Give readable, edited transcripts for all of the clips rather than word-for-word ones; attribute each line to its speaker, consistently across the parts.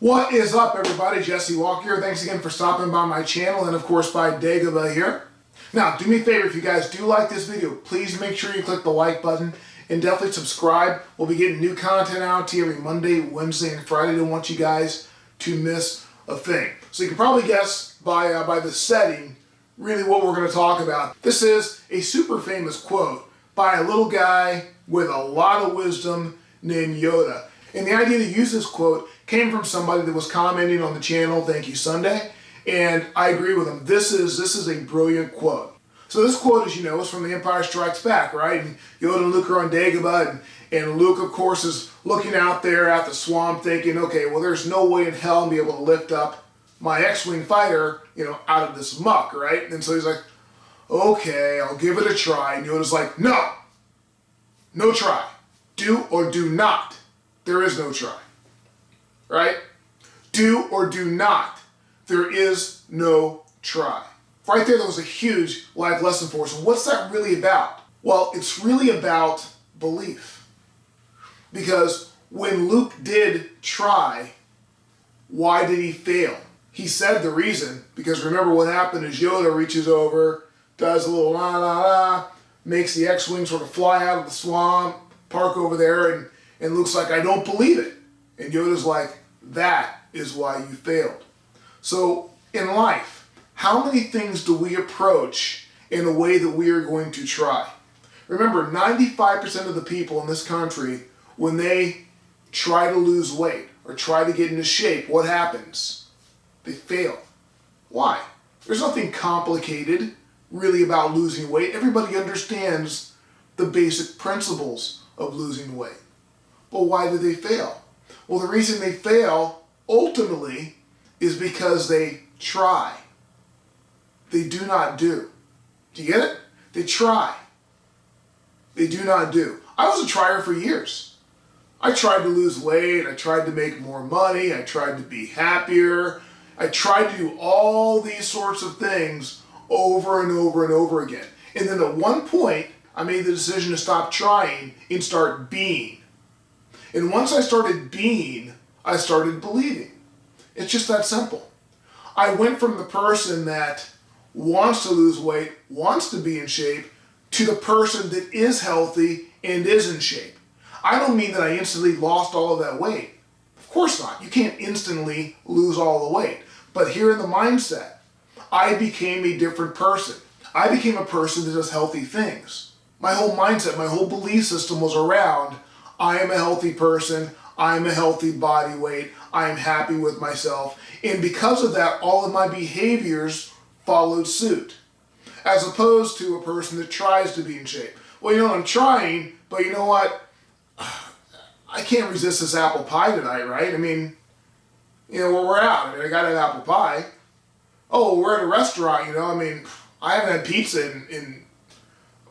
Speaker 1: What is up, everybody? Jesse Walker here. Thanks again for stopping by my channel and, of course, by Dagobah here. Now, do me a favor, if you guys do like this video, please make sure you click the like button and definitely subscribe. We'll be getting new content out to you every Monday, Wednesday, and Friday. I don't want you guys to miss a thing. So you can probably guess by the setting really what we're going to talk about. This is a super famous quote by a little guy with a lot of wisdom named Yoda. And the idea to use this quote came from somebody that was commenting on the channel, Thank You Sunday, and I agree with him. This is a brilliant quote. So this quote, as you know, is from The Empire Strikes Back, right? And Yoda and Luke are on Dagobah, and Luke, of course, is looking out there at the swamp thinking, okay, well, there's no way in hell I'm be able to lift up my X-Wing fighter, out of this muck, right? And so he's like, okay, I'll give it a try. And Yoda's like, no try. Do or do not. There is no try, right? Do or do not. There is no try. Right there, that was a huge life lesson for us. And what's that really about? Well, it's really about belief. Because when Luke did try, why did he fail? He said the reason, because remember what happened is Yoda reaches over, does a little la la la, makes the X-Wing sort of fly out of the swamp, park over there, and Luke's like, I don't believe it. And Yoda's like, that is why you failed. So in life, how many things do we approach in a way that we are going to try? Remember, 95% of the people in this country, when they try to lose weight or try to get into shape, what happens? They fail. Why? There's nothing complicated really about losing weight. Everybody understands the basic principles of losing weight. But why do they fail? Well, the reason they fail, ultimately, is because they try. They do not do. Do you get it? They try. They do not do. I was a trier for years. I tried to lose weight. I tried to make more money. I tried to be happier. I tried to do all these sorts of things over and over and over again. And then at one point, I made the decision to stop trying and start being. And once I started being, I started believing. It's just that simple. I went from the person that wants to lose weight, wants to be in shape, to the person that is healthy and is in shape. I don't mean that I instantly lost all of that weight. Of course not. You can't instantly lose all the weight. But here in the mindset, I became a different person. I became a person that does healthy things. My whole mindset, my whole belief system was around, I am a healthy person, I am a healthy body weight, I am happy with myself. And because of that, all of my behaviors followed suit. As opposed to a person that tries to be in shape. Well, I'm trying, but you know what? I can't resist this apple pie tonight, right? Where we're out. I got an apple pie. Oh, we're at a restaurant, I haven't had pizza in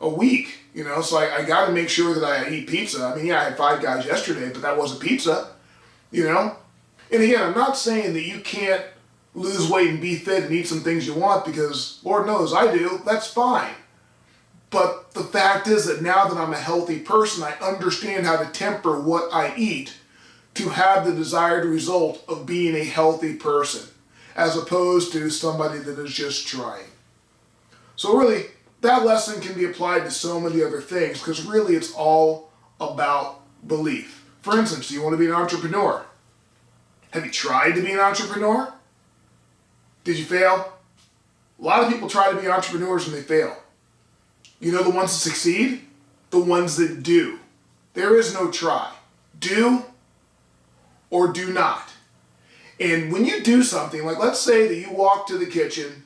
Speaker 1: a week, so I got to make sure that I eat pizza. I had Five Guys yesterday, but that wasn't pizza, And again, I'm not saying that you can't lose weight and be fit and eat some things you want, because Lord knows I do. That's fine. But the fact is that now that I'm a healthy person, I understand how to temper what I eat to have the desired result of being a healthy person, as opposed to somebody that is just trying. So really, that lesson can be applied to so many other things, because really it's all about belief. For instance, do you want to be an entrepreneur? Have you tried to be an entrepreneur? Did you fail? A lot of people try to be entrepreneurs and they fail. You know the ones that succeed? The ones that do. There is no try. Do or do not. And when you do something, like let's say that you walk to the kitchen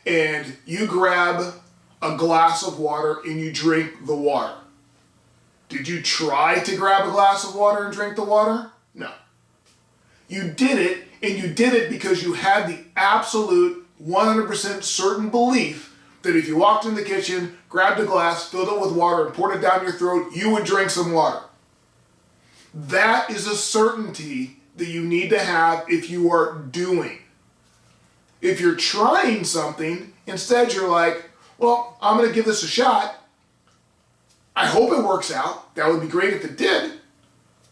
Speaker 1: and you grab a glass of water and you drink the water. Did you try to grab a glass of water and drink the water? No. You did it, and you did it because you had the absolute 100% certain belief that if you walked in the kitchen, grabbed a glass, filled it with water, and poured it down your throat, you would drink some water. That is a certainty that you need to have if you are doing. If you're trying something, instead you're like, well, I'm going to give this a shot. I hope it works out. That would be great if it did.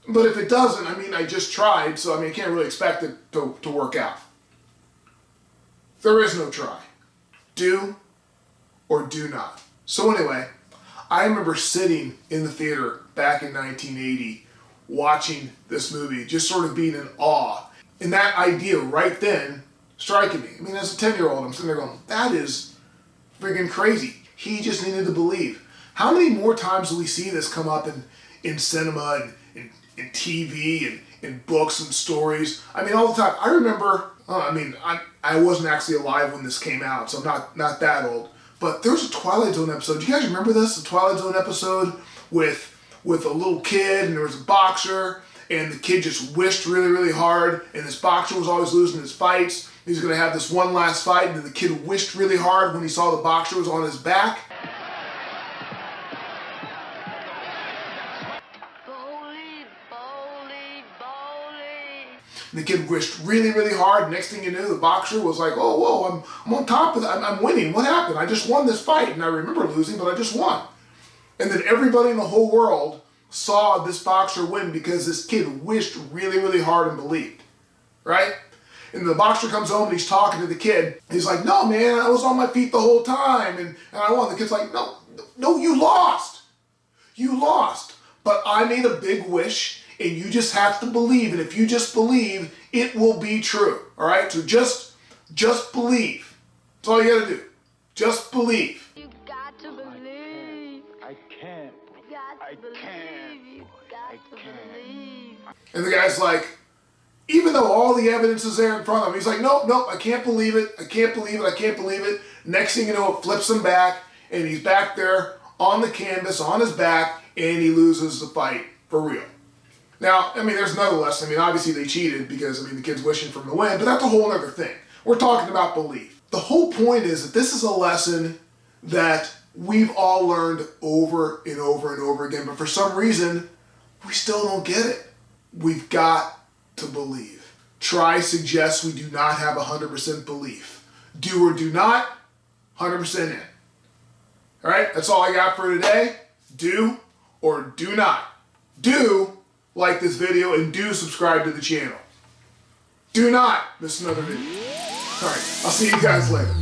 Speaker 1: But if it doesn't, I mean, I just tried, so I mean, I can't really expect it to work out. There is no try. Do or do not. So anyway, I remember sitting in the theater back in 1980 watching this movie, just sort of being in awe. And that idea right then striking me. I mean, as a 10-year-old, I'm sitting there going, that is friggin' crazy. He just needed to believe. How many more times do we see this come up in cinema and in TV and in books and stories? I mean, all the time. I remember, I wasn't actually alive when this came out, so I'm not that old. But there was a Twilight Zone episode. Do you guys remember this? The Twilight Zone episode with a little kid, and there was a boxer, and the kid just wished really, really hard, and this boxer was always losing his fights. He's going to have this one last fight, and then the kid wished really hard when he saw the boxer was on his back. And the kid wished really, really hard. Next thing you knew, the boxer was like, oh, whoa, I'm on top of that. I'm winning. What happened? I just won this fight, and I remember losing, but I just won. And then everybody in the whole world saw this boxer win because this kid wished really, really hard and believed, right? And the boxer comes home and he's talking to the kid. He's like, no, man, I was on my feet the whole time, and I won. The kid's like, no, you lost. You lost. But I made a big wish, and you just have to believe. And if you just believe, it will be true, all right? So just believe. That's all you got to do. Just believe.
Speaker 2: You got to believe.
Speaker 3: I can't.
Speaker 2: You got to believe. You got to believe.
Speaker 1: And the guy's like, even though all the evidence is there in front of him, he's like, nope, I can't believe it. I can't believe it. I can't believe it. Next thing you know, it flips him back, and he's back there on the canvas, on his back, and he loses the fight for real. Now, I mean, there's another lesson. I mean, obviously they cheated because, the kid's wishing for him to win, but that's a whole other thing. We're talking about belief. The whole point is that this is a lesson that we've all learned over and over and over again, but for some reason, we still don't get it. We've got to believe. Try suggests we do not have 100% belief. Do or do not, 100% in. All right, that's all I got for today. Do or do not. Do like this video and do subscribe to the channel. Do not miss another video. All right, I'll see you guys later.